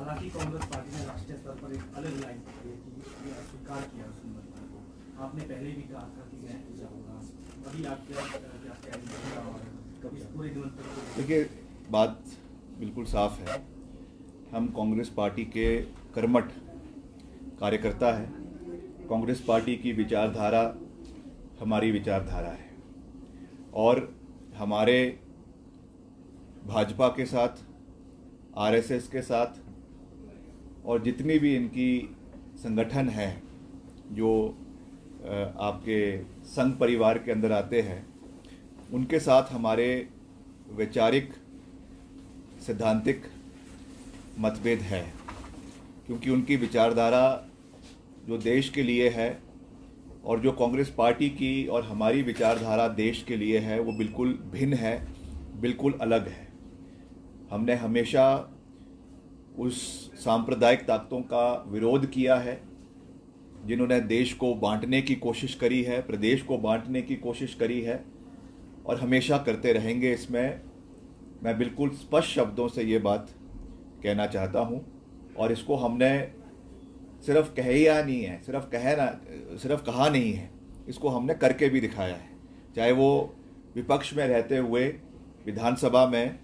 हालांकि कांग्रेस पार्टी ने राष्ट्रीय स्तर पर एक अलग लाइन पकड़ी है कि ये अस्वीकार किया उस मुद्दे को। आपने पहले भी कहा था कि मैं पूजा होगा, अभी आप क्या कहेंगे? कभी पूरे दिन देखिए, बात बिल्कुल साफ है। हम कांग्रेस पार्टी के कर्मठ कार्यकर्ता हैं। कांग्रेस पार्टी की विचारधारा हमारी विचारधारा है और हमारे भाजपा के साथ, आरएसएस के साथ और जितनी भी इनकी संगठन है जो आपके संघ परिवार के अंदर आते हैं, उनके साथ हमारे वैचारिक सिद्धांतिक मतभेद है, क्योंकि उनकी विचारधारा जो देश के लिए है और जो कांग्रेस पार्टी की और हमारी विचारधारा देश के लिए है वो बिल्कुल भिन्न है, बिल्कुल अलग है। हमने हमेशा उस सांप्रदायिक ताकतों का विरोध किया है जिन्होंने देश को बांटने की कोशिश करी है, प्रदेश को बांटने की कोशिश करी है और हमेशा करते रहेंगे। इसमें मैं बिल्कुल स्पष्ट शब्दों से ये बात कहना चाहता हूँ और इसको हमने सिर्फ कहा नहीं है, सिर्फ कहा नहीं है, इसको हमने करके भी दिखाया है। चाहे वो विपक्ष में रहते हुए विधानसभा में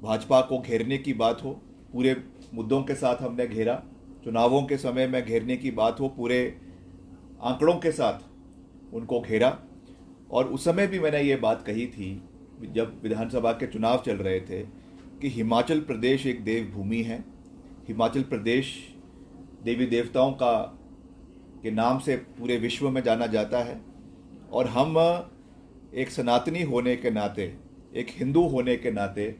भाजपा को घेरने की बात हो, पूरे मुद्दों के साथ हमने घेरा, चुनावों के समय में घेरने की बात हो, पूरे आंकड़ों के साथ उनको घेरा। और उस समय भी मैंने ये बात कही थी जब विधानसभा के चुनाव चल रहे थे कि हिमाचल प्रदेश एक देवभूमि है। हिमाचल प्रदेश देवी देवताओं का के नाम से पूरे विश्व में जाना जाता है और हम एक सनातनी होने के नाते, एक हिंदू होने के नाते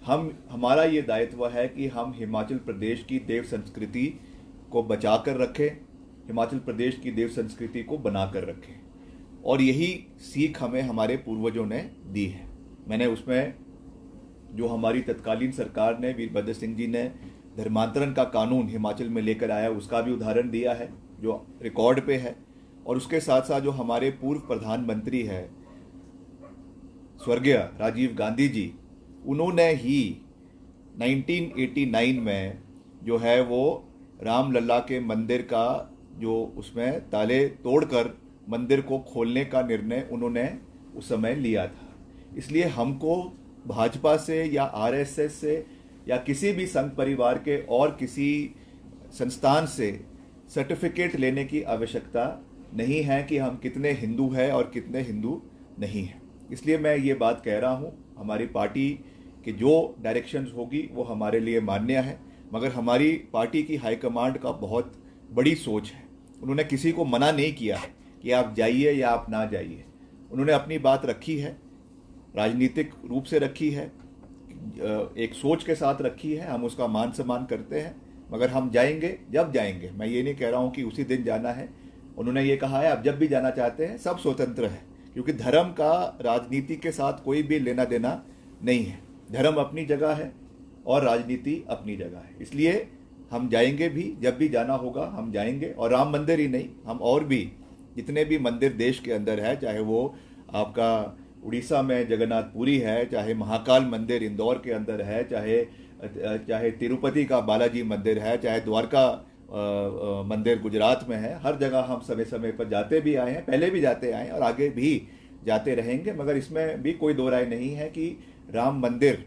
हमारा ये दायित्व है कि हम हिमाचल प्रदेश की देव संस्कृति को बचा कर रखें, हिमाचल प्रदेश की देव संस्कृति को बना कर रखें। और यही सीख हमें हमारे पूर्वजों ने दी है। मैंने उसमें जो हमारी तत्कालीन सरकार ने, वीरभद्र सिंह जी ने धर्मांतरण का कानून हिमाचल में लेकर आया, उसका भी उदाहरण दिया है जो रिकॉर्ड पे है। और उसके साथ साथ जो हमारे पूर्व प्रधानमंत्री है स्वर्गीय राजीव गांधी जी, उन्होंने ही 1989 में जो है वो रामलला के मंदिर का जो उसमें ताले तोड़कर मंदिर को खोलने का निर्णय उन्होंने उस समय लिया था। इसलिए हमको भाजपा से या आरएसएस से या किसी भी संघ परिवार के और किसी संस्थान से सर्टिफिकेट लेने की आवश्यकता नहीं है कि हम कितने हिंदू हैं और कितने हिंदू नहीं हैं। इसलिए मैं ये बात कह रहा हूँ, हमारी पार्टी की जो डायरेक्शंस होगी वो हमारे लिए मान्य है, मगर हमारी पार्टी की हाईकमांड का बहुत बड़ी सोच है। उन्होंने किसी को मना नहीं किया है कि आप जाइए या आप ना जाइए। उन्होंने अपनी बात रखी है, राजनीतिक रूप से रखी है, एक सोच के साथ रखी है। हम उसका मान सम्मान करते हैं, मगर हम जाएंगे जब जाएंगे। मैं ये नहीं कह रहा हूँ कि उसी दिन जाना है। उन्होंने ये कहा है आप जब भी जाना चाहते हैं, सब स्वतंत्र है, क्योंकि धर्म का राजनीति के साथ कोई भी लेना देना नहीं है। धर्म अपनी जगह है और राजनीति अपनी जगह है। इसलिए हम जाएंगे भी, जब भी जाना होगा हम जाएंगे। और राम मंदिर ही नहीं, हम और भी जितने भी मंदिर देश के अंदर है, चाहे वो आपका उड़ीसा में जगन्नाथपुरी है, चाहे महाकाल मंदिर इंदौर के अंदर है, चाहे तिरुपति का बालाजी मंदिर है, चाहे द्वारका मंदिर गुजरात में है, हर जगह हम समय समय पर जाते भी आए हैं, पहले भी जाते आए हैं और आगे भी जाते रहेंगे। मगर इसमें भी कोई दो राय नहीं है कि राम मंदिर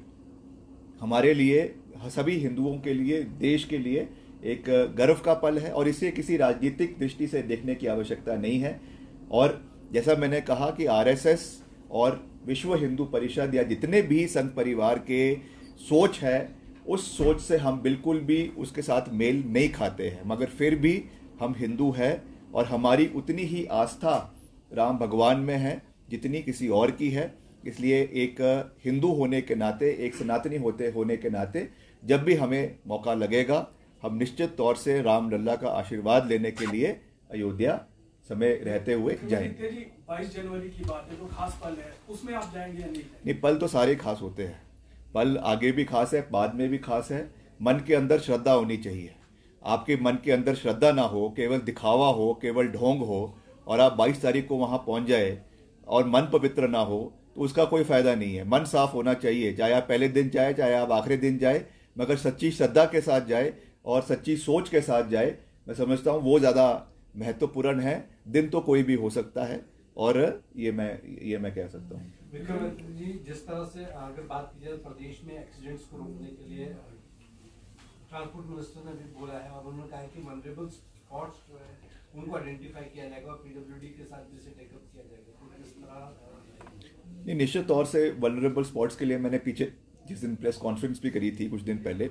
हमारे लिए, सभी हिंदुओं के लिए, देश के लिए एक गर्व का पल है और इसे किसी राजनीतिक दृष्टि से देखने की आवश्यकता नहीं है। और जैसा मैंने कहा कि आरएसएस और विश्व हिंदू परिषद या जितने भी संघ परिवार के सोच है, उस सोच से हम बिल्कुल भी उसके साथ मेल नहीं खाते हैं, मगर फिर भी हम हिंदू हैं और हमारी उतनी ही आस्था राम भगवान में है जितनी किसी और की है। इसलिए एक हिंदू होने के नाते, एक सनातनी होने के नाते, जब भी हमें मौका लगेगा हम निश्चित तौर से रामलला का आशीर्वाद लेने के लिए अयोध्या समय रहते हुए जाएंगे। 22 जनवरी की बात है, जो खास पल है, उसमें आप जाएंगे या नहीं? नहीं, पल तो सारे खास होते हैं। पल आगे भी खास है, बाद में भी खास है। मन के अंदर श्रद्धा होनी चाहिए। आपके मन के अंदर श्रद्धा ना हो, केवल दिखावा हो, केवल ढोंग हो और आप 22 तारीख को वहाँ पहुँच जाए और मन पवित्र ना हो तो उसका कोई फायदा नहीं है। मन साफ होना चाहिए, चाहे आप पहले दिन जाए चाहे आप आखिरी दिन जाए, मगर सच्ची श्रद्धा के साथ जाए और सच्ची सोच के साथ जाए, मैं समझता हूँ वो ज़्यादा महत्वपूर्ण है। दिन तो कोई भी हो सकता है, और ये मैं कह सकता हूँ। विक्रमादित्य जी, जिस तरह से अगर बात की जाए प्रदेश में एक्सीडेंट्स को रोकने के लिए ट्रांसपोर्ट मिनिस्टर ने भी बोला है, और उन्होंने कहा है कि वनरेबल स्पॉट्स जो है उनको आइडेंटिफाई किया जाएगा और पीडब्ल्यूडी के साथ जिसे टेकअप किया जाएगा। तो किस तरह नहीं, निश्चित तौर से वल्नरेबल स्पॉट्स के लिए मैंने पीछे जिस दिन प्रेस कॉन्फ्रेंस भी करी थी कुछ दिन पहले,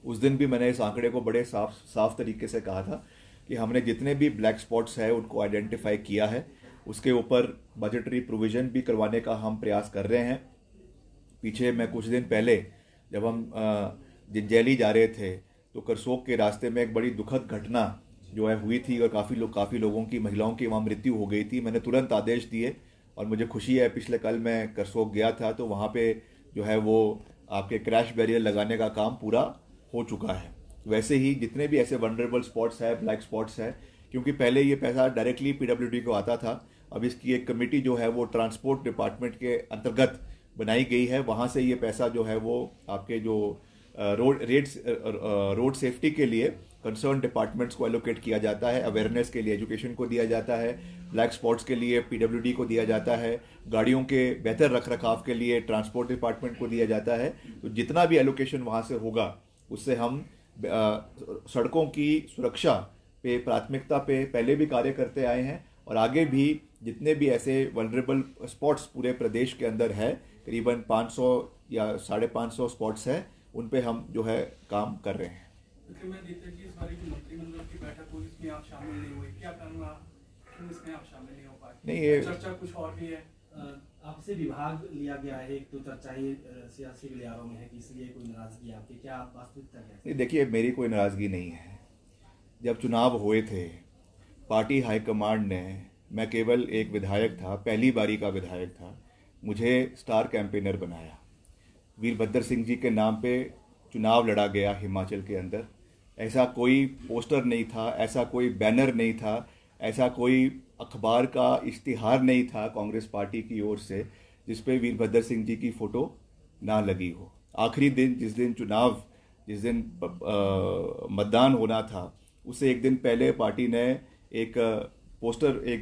उस दिन भी मैंने इस आंकड़े को बड़े साफ तरीके से कहा था कि हमने जितने भी ब्लैक स्पॉट्स है उनको आइडेंटिफाई किया है, उसके ऊपर बजटरी प्रोविजन भी करवाने का हम प्रयास कर रहे हैं। पीछे मैं कुछ दिन पहले जब हम जिंजैली जा रहे थे तो करसोग के रास्ते में एक बड़ी दुखद घटना जो है हुई थी और काफ़ी लोगों की, महिलाओं की वहाँ मृत्यु हो गई थी। मैंने तुरंत आदेश दिए और मुझे खुशी है, पिछले कल मैं करसोग गया था तो वहाँ पे जो है वो आपके क्रैश बैरियर लगाने का काम पूरा हो चुका है। वैसे ही जितने भी ऐसे वनरेबल स्पॉट्स है, ब्लैक स्पॉट्स है, क्योंकि पहले ये पैसा डायरेक्टली पीडब्ल्यूडी को आता था, अब इसकी एक कमेटी जो है वो ट्रांसपोर्ट डिपार्टमेंट के अंतर्गत बनाई गई है। वहाँ से ये पैसा जो है वो आपके जो रोड सेफ्टी के लिए कंसर्न डिपार्टमेंट्स को एलोकेट किया जाता है, अवेयरनेस के लिए एजुकेशन को दिया जाता है, ब्लैक स्पॉट्स के लिए पीडब्ल्यूडी को दिया जाता है, गाड़ियों के बेहतर रखरखाव के लिए ट्रांसपोर्ट डिपार्टमेंट को दिया जाता है। तो जितना भी एलोकेशन वहाँ से होगा उससे हम सड़कों की सुरक्षा पे प्राथमिकता पे पहले भी कार्य करते आए हैं, और आगे भी जितने भी ऐसे वल्नरेबल स्पॉट्स पूरे प्रदेश के अंदर है, करीबन 500 या 550 स्पॉट्स है, उन पे हम जो है काम कर रहे हैं। विक्रमादित्य जी, इस बार की मंत्रिमंडल की बैठक हुई, इसमें आप शामिल नहीं हुए, क्या कारण रहा क्यों इसमें आप शामिल नहीं हो पाए? नहीं, ये चर्चा कुछ और भी है। आपसे विभाग लिया गया है, एक तो चर्चा ही सियासी गलियारों में है कि इसलिए कोई नाराजगी आपकी, क्या आप वास्तविकता क्या है? नहीं, देखिए, मेरी कोई नाराज़गी नहीं है। जब चुनाव हुए थे पार्टी हाईकमांड ने, मैं केवल एक विधायक था, पहली बारी का विधायक था, मुझे स्टार कैंपेनर बनाया। वीरभद्र सिंह जी के नाम पे चुनाव लड़ा गया हिमाचल के अंदर। ऐसा कोई पोस्टर नहीं था, ऐसा कोई बैनर नहीं था, ऐसा कोई अखबार का इश्तिहार नहीं था कांग्रेस पार्टी की ओर से जिस पे वीरभद्र सिंह जी की फ़ोटो ना लगी हो। आखिरी दिन जिस दिन मतदान होना था, उससे एक दिन पहले पार्टी ने एक पोस्टर, एक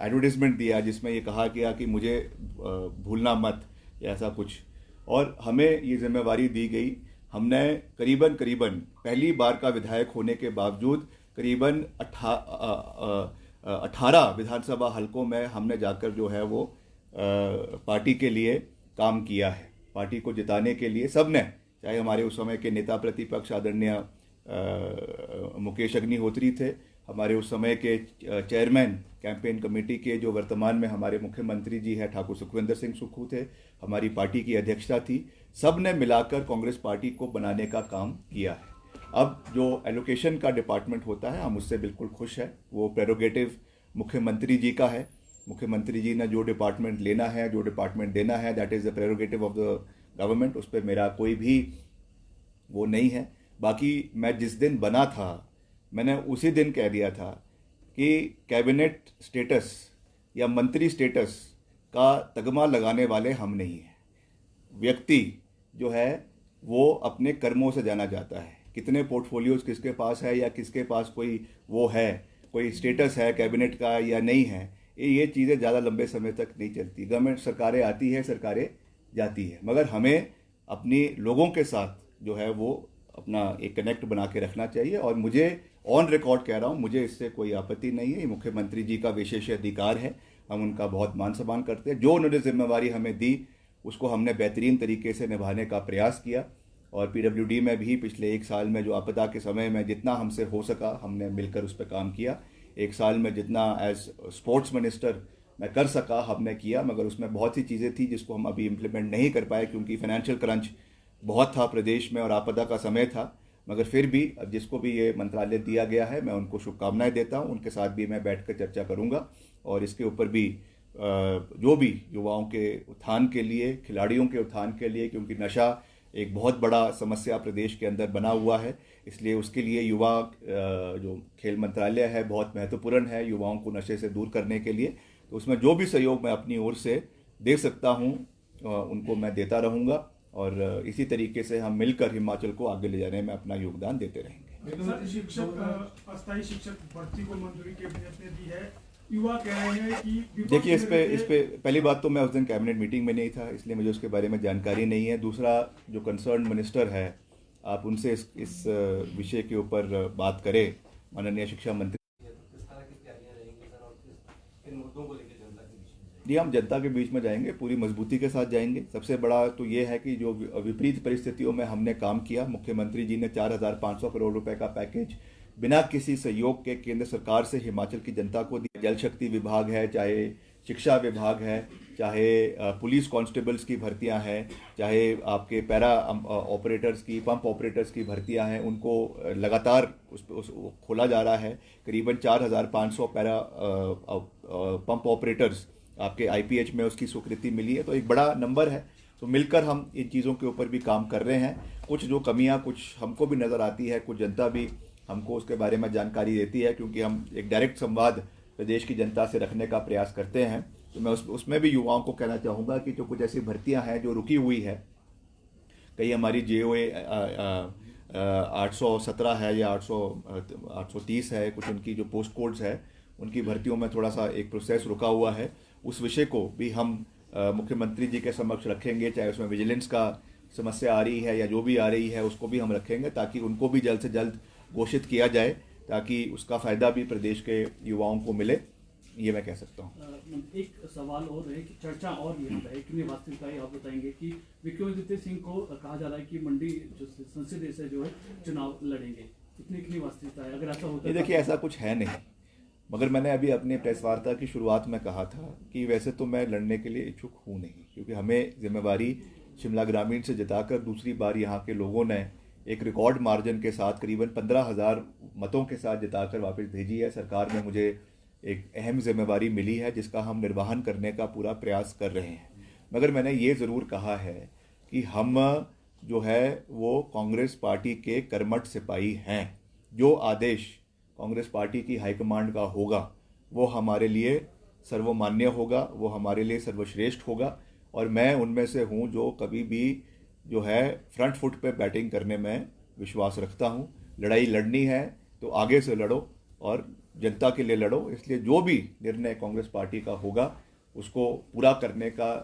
एडवर्टाइजमेंट दिया जिसमें ये कहा गया कि मुझे भूलना मत, या ऐसा कुछ, और हमें ये जिम्मेवारी दी गई। हमने करीबन पहली बार का विधायक होने के बावजूद करीबन 18 विधानसभा हलकों में हमने जाकर जो है वो पार्टी के लिए काम किया है। पार्टी को जिताने के लिए सबने, चाहे हमारे उस समय के नेता प्रतिपक्ष आदरणीय मुकेश अग्निहोत्री थे, हमारे उस समय के चेयरमैन कैंपेन कमेटी के जो वर्तमान में हमारे मुख्यमंत्री जी हैं ठाकुर सुखविंदर सिंह सुक्खू थे, हमारी पार्टी की अध्यक्षता थी, सब ने मिलाकर कांग्रेस पार्टी को बनाने का काम किया है। अब जो एलोकेशन का डिपार्टमेंट होता है, हम उससे बिल्कुल खुश हैं। वो प्रेरोगेटिव मुख्यमंत्री जी का है। मुख्यमंत्री जी ने जो डिपार्टमेंट लेना है, जो डिपार्टमेंट देना है, that is the prerogative of the government. उस पर मेरा कोई भी वो नहीं है। बाकी मैं जिस दिन बना था, मैंने उसी दिन कह दिया था कि कैबिनेट स्टेटस या मंत्री स्टेटस का तगमा लगाने वाले हम नहीं हैं। व्यक्ति जो है वो अपने कर्मों से जाना जाता है। कितने पोर्टफोलियोज किसके पास है या किसके पास कोई वो है, कोई स्टेटस है कैबिनेट का या नहीं है, ये चीज़ें ज़्यादा लंबे समय तक नहीं चलती। गवर्नमेंट सरकारें आती है, सरकारें जाती है, मगर हमें अपनी लोगों के साथ जो है वो अपना एक कनेक्ट बना के रखना चाहिए। और मुझे ऑन रिकॉर्ड कह रहा हूँ, मुझे इससे कोई आपत्ति नहीं है। ये मुख्यमंत्री जी का विशेष अधिकार है, हम उनका बहुत मान सम्मान करते हैं। जो उन्होंने जिम्मेवारी हमें दी उसको हमने बेहतरीन तरीके से निभाने का प्रयास किया। और पीडब्ल्यूडी में भी पिछले एक साल में जो आपदा के समय में जितना हमसे हो सका हमने मिलकर उस पर काम किया। एक साल में जितना एज स्पोर्ट्स मिनिस्टर मैं कर सका हमने किया, मगर उसमें बहुत सी चीज़ें थी जिसको हम अभी इम्प्लीमेंट नहीं कर पाए क्योंकि फाइनेंशियल क्रंच बहुत था प्रदेश में और आपदा का समय था। मगर फिर भी अब जिसको भी ये मंत्रालय दिया गया है मैं उनको शुभकामनाएं देता हूं। उनके साथ भी मैं बैठकर चर्चा करूंगा और इसके ऊपर भी जो भी युवाओं के उत्थान के लिए, खिलाड़ियों के उत्थान के लिए, क्योंकि नशा एक बहुत बड़ा समस्या प्रदेश के अंदर बना हुआ है, इसलिए उसके लिए युवा जो खेल मंत्रालय है बहुत महत्वपूर्ण है युवाओं को नशे से दूर करने के लिए। तो उसमें जो भी सहयोग मैं अपनी ओर से दे सकता हूं उनको मैं देता रहूंगा। और इसी तरीके से हम मिलकर हिमाचल को आगे ले जाने में अपना योगदान देते रहेंगे। सर, शिक्षक अस्थायी शिक्षक भर्ती को मंजूरी कैबिनेट ने दी है। युवा कह रहे हैं कि विपक्ष देखिए, इस में पे पहली बात तो मैं उस दिन कैबिनेट मीटिंग में नहीं था, इसलिए मुझे उसके बारे में जानकारी नहीं है। दूसरा, जो कंसर्न मिनिस्टर है, आप उनसे इस विषय के ऊपर बात करें, माननीय शिक्षा मंत्री। किस तरह की तैयारियां रहेंगी सर, और किन मुद्दों को लेकर जनता के बीच में जाएंगे? जी, हम जनता के बीच में जाएंगे, पूरी मजबूती के साथ जाएंगे। सबसे बड़ा तो ये है कि जो विपरीत परिस्थितियों में हमने काम किया, मुख्यमंत्री जी ने 4,500 करोड़ रुपए का पैकेज बिना किसी सहयोग के केंद्र सरकार से हिमाचल की जनता को दिया। जल शक्ति विभाग है, चाहे शिक्षा विभाग है, चाहे पुलिस कांस्टेबल्स की भर्तियां हैं, चाहे आपके पैरा ऑपरेटर्स की, पंप ऑपरेटर्स की भर्तियां हैं, उनको लगातार उस खोला जा रहा है। करीबन 4,500 पैरा पंप ऑपरेटर्स आपके IPH में उसकी स्वीकृति मिली है, तो एक बड़ा नंबर है। तो मिलकर हम इन चीज़ों के ऊपर भी काम कर रहे हैं। कुछ जो कमियां कुछ हमको भी नज़र आती है, कुछ जनता भी हमको उसके बारे में जानकारी देती है, क्योंकि हम एक डायरेक्ट संवाद प्रदेश की जनता से रखने का प्रयास करते हैं। तो मैं उसमें भी युवाओं को कहना चाहूँगा कि जो कुछ ऐसी भर्तियां हैं जो रुकी हुई है, कई हमारी JOA 817 है या 830 है, कुछ उनकी जो पोस्ट कोड्स है, उनकी भर्तियों में थोड़ा सा एक प्रोसेस रुका हुआ है। उस विषय को भी हम मुख्यमंत्री जी के समक्ष रखेंगे, चाहे उसमें विजिलेंस का समस्या आ रही है या जो भी आ रही है, उसको भी हम रखेंगे, ताकि उनको भी जल्द से जल्द घोषित किया जाए, ताकि उसका फ़ायदा भी प्रदेश के युवाओं को मिले, ये मैं कह सकता हूँ। एक सवाल और है कि चर्चा और ये है कि वास्तविकता है, आप बताएंगे कि विक्रमादित्य सिंह को कहा जा रहा है कि मंडी जो संसदीय से जो है चुनाव लड़ेंगे, इतनी वास्तविकता है? अगर ऐसा होता है, देखिए, ऐसा कुछ है नहीं, मगर मैंने अभी अपनी प्रेस वार्ता की शुरुआत में कहा था कि वैसे तो मैं लड़ने के लिए इच्छुक हूँ नहीं, क्योंकि हमें जिम्मेवारी शिमला ग्रामीण से जिताकर दूसरी बार यहाँ के लोगों ने एक रिकॉर्ड मार्जिन के साथ करीबन 15,000 मतों के साथ जिताकर वापस भेजी है। सरकार में मुझे एक अहम जिम्मेवारी मिली है, जिसका हम निर्वहन करने का पूरा प्रयास कर रहे हैं। मगर मैंने ये ज़रूर कहा है कि हम जो है वो कांग्रेस पार्टी के कर्मठ सिपाही हैं। जो आदेश कांग्रेस पार्टी की हाईकमांड का होगा वो हमारे लिए सर्वमान्य होगा, वो हमारे लिए सर्वश्रेष्ठ होगा, और मैं उनमें से हूँ जो कभी भी जो है फ्रंट फुट पे बैटिंग करने में विश्वास रखता हूँ। लड़ाई लड़नी है तो आगे से लड़ो और जनता के लिए लड़ो, इसलिए जो भी निर्णय कांग्रेस पार्टी का होगा उसको पूरा करने का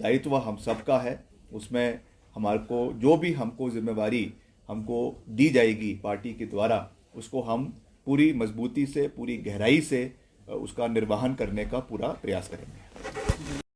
दायित्व हम सबका है। उसमें हमारे को जो भी हमको जिम्मेवारी हमको दी जाएगी पार्टी के द्वारा, उसको हम पूरी मजबूती से, पूरी गहराई से उसका निर्वहन करने का पूरा प्रयास करेंगे।